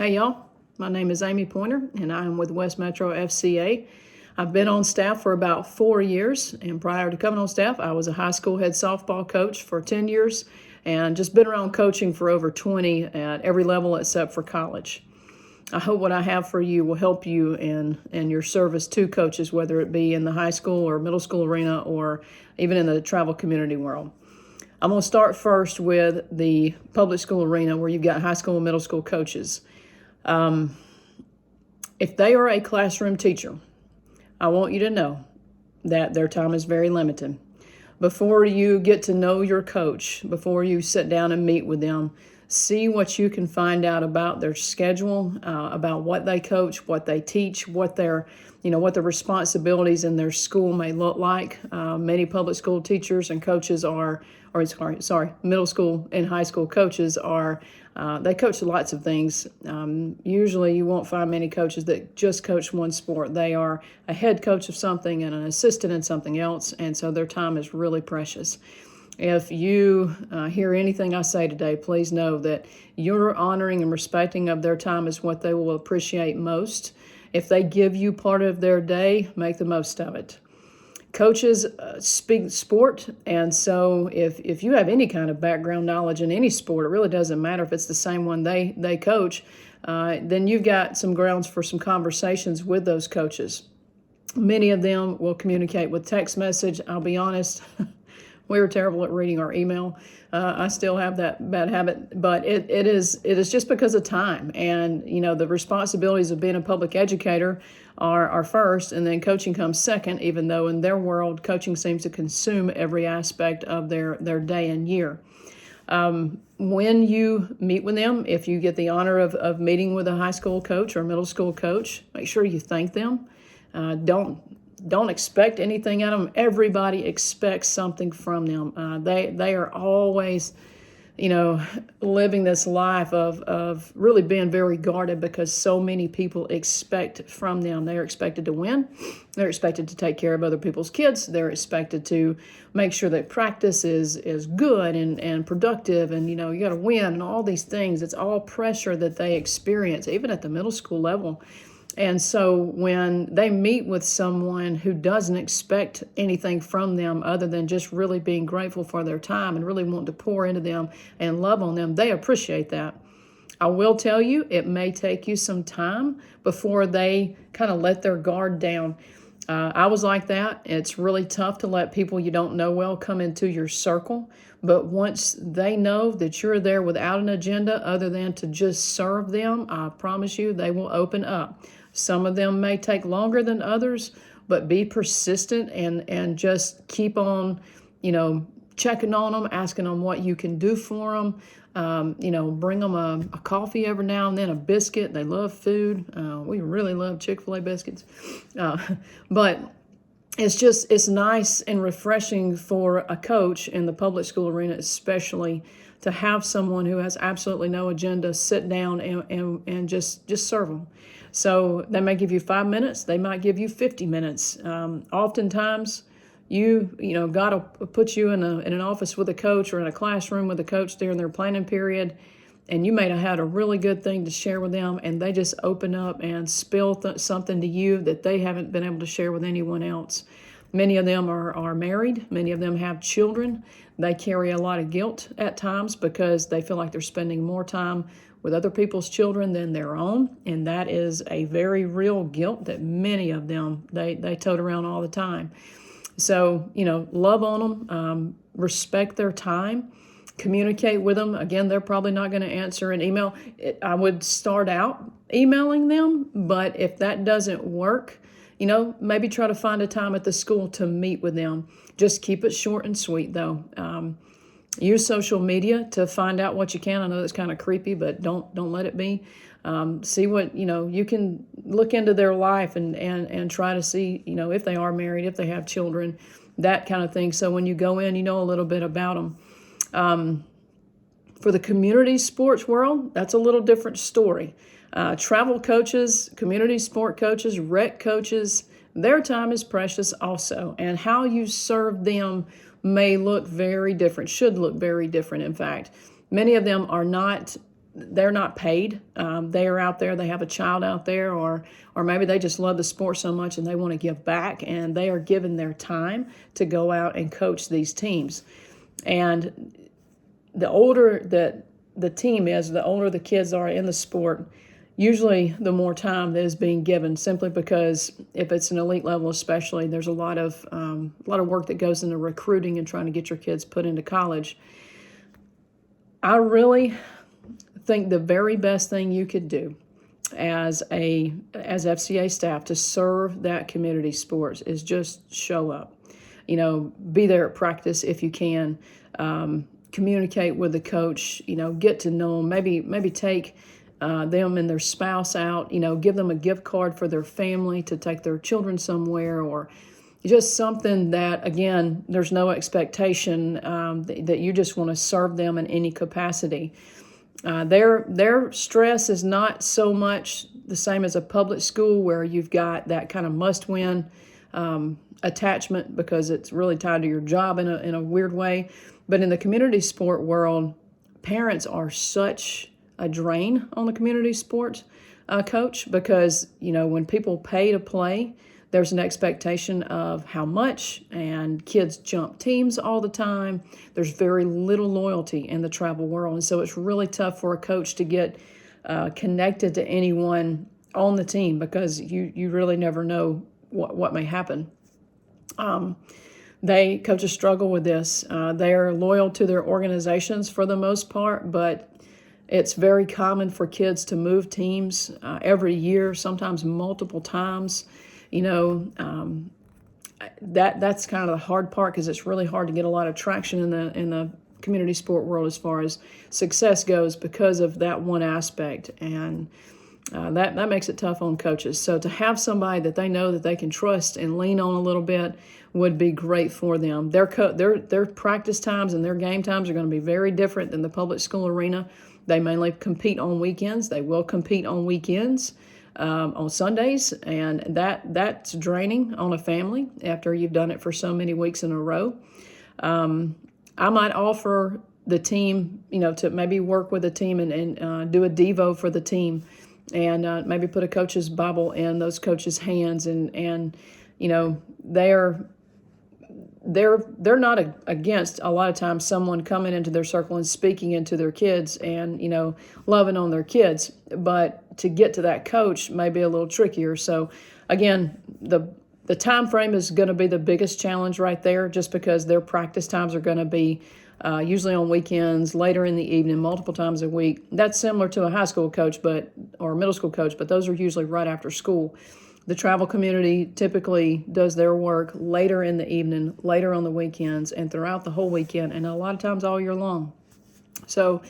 Hey y'all, my name is Amy Pointer and I am with West Metro FCA. I've been on staff for about 4 years, and prior to coming on staff, I was a high school head softball coach for 10 years and just been around coaching for over 20 at every level except for college. I hope what I have for you will help you in your service to coaches, whether it be in the high school or middle school arena or even in the travel community world. I'm going to start first with the public school arena where you've got high school and middle school coaches. If they are a classroom teacher, I want you to know that their time is very limited. Before you get to know your coach, before you sit down and meet with them, see what you can find out about their schedule, about what they coach, what they teach, what their responsibilities in their school may look like. Many public school teachers and coaches middle school and high school coaches they coach lots of things. Usually you won't find many coaches that just coach one sport. They are a head coach of something and an assistant in something else, and so their time is really precious. If you hear anything I say today, please know that your honoring and respecting of their time is what they will appreciate most. If they give you part of their day, make the most of it. Coaches speak sport, and so if you have any kind of background knowledge in any sport, it really doesn't matter if it's the same one they coach, then you've got some grounds for some conversations with those coaches. Many of them will communicate with text message. I'll be honest, we were terrible at reading our email. I still have that bad habit, but it is just because of time. And, the responsibilities of being a public educator are first, and then coaching comes second, even though in their world, coaching seems to consume every aspect of their day and year. When you meet with them, if you get the honor of meeting with a high school coach or middle school coach, make sure you thank them. Don't expect anything out of them. Everybody expects something from them. They are always, living this life of really being very guarded because so many people expect from them. They are expected to win. They're expected to take care of other people's kids. They're expected to make sure that practice is good and productive, and you got to win and all these things. It's all pressure that they experience, even at the middle school level. And so when they meet with someone who doesn't expect anything from them other than just really being grateful for their time and really want to pour into them and love on them, they appreciate that. I will tell you, it may take you some time before they kind of let their guard down. I was like that. It's really tough to let people you don't know well come into your circle. But once they know that you're there without an agenda other than to just serve them, I promise you they will open up. Some of them may take longer than others, but be persistent and just keep on, checking on them, asking them what you can do for them. Bring them a coffee every now and then, a biscuit. They love food. We really love Chick-fil-A biscuits. But it's nice and refreshing for a coach in the public school arena, especially, to have someone who has absolutely no agenda sit down and just serve them. So they may give you 5 minutes. They might give you 50 minutes. Oftentimes, God will put you in an office with a coach or in a classroom with a coach during their planning period, and you may have had a really good thing to share with them, and they just open up and spill something to you that they haven't been able to share with anyone else. Many of them are married. Many of them have children. They carry a lot of guilt at times because they feel like they're spending more time with other people's children than their own, and that is a very real guilt that many of them, they tote around all the time. So, love on them, respect their time, communicate with them. Again, they're probably not going to answer an email. I would start out emailing them, but if that doesn't work, maybe try to find a time at the school to meet with them. Just keep it short and sweet, though. Use social media to find out what you can. I know that's kind of creepy, but don't let it be. See what, you can look into their life and try to see, if they are married, if they have children, that kind of thing. So when you go in, a little bit about them. For the community sports world, that's a little different story. Travel coaches, community sport coaches, rec coaches, their time is precious also. And how you serve them may look very different, should look very different, in fact. Many of them are not they're not paid. They are out there, they have a child out there, or maybe they just love the sport so much and they want to give back, and they are given their time to go out and coach these teams. And the older that the team is, the older the kids are in the sport, usually the more time that is being given, simply because if it's an elite level especially, there's a lot of work that goes into recruiting and trying to get your kids put into college. I really think the very best thing you could do as FCA staff to serve that community sports is just show up. Be there at practice if you can. Communicate with the coach. Get to know them. Maybe take them and their spouse out. Give them a gift card for their family to take their children somewhere, or just something that, again, there's no expectation that you just want to serve them in any capacity. Their stress is not so much the same as a public school, where you've got that kind of must-win attachment because it's really tied to your job in a weird way. But in the community sport world, parents are such a drain on the community sport coach, because when people pay to play, there's an expectation of how much, and kids jump teams all the time. There's very little loyalty in the travel world, and so it's really tough for a coach to get connected to anyone on the team, because you really never know what may happen. Coaches struggle with this. They are loyal to their organizations for the most part, but it's very common for kids to move teams every year, sometimes multiple times. That's kind of the hard part, because it's really hard to get a lot of traction in the community sport world as far as success goes, because of that one aspect, and that makes it tough on coaches. So to have somebody that they know that they can trust and lean on a little bit would be great for them. Their practice times and their game times are going to be very different than the public school arena. They mainly compete on weekends. They will compete on weekends. On Sundays, and that's draining on a family after you've done it for so many weeks in a row. I might offer the team, to maybe work with the team and do a Devo for the team, and maybe put a coach's Bible in those coaches' hands, and they're not against a lot of times someone coming into their circle and speaking into their kids and loving on their kids, but to get to that coach may be a little trickier. So again, the time frame is going to be the biggest challenge right there, just because their practice times are going to be usually on weekends, later in the evening, multiple times a week. That's similar to a high school coach or a middle school coach, but those are usually right after school. The travel community typically does their work later in the evening, later on the weekends, and throughout the whole weekend, and a lot of times all year long. So,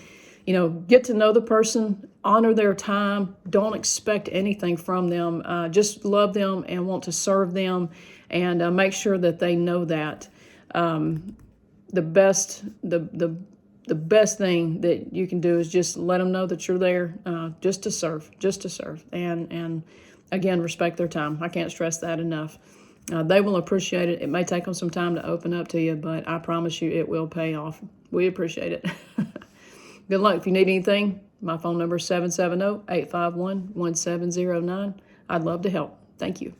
get to know the person, honor their time, don't expect anything from them. Just love them and want to serve them, and make sure that they know that. The best thing that you can do is just let them know that you're there, just to serve, and again, respect their time. I can't stress that enough. They will appreciate it. It may take them some time to open up to you, but I promise you it will pay off. We appreciate it. Good luck. If you need anything, my phone number is 770-851-1709. I'd love to help. Thank you.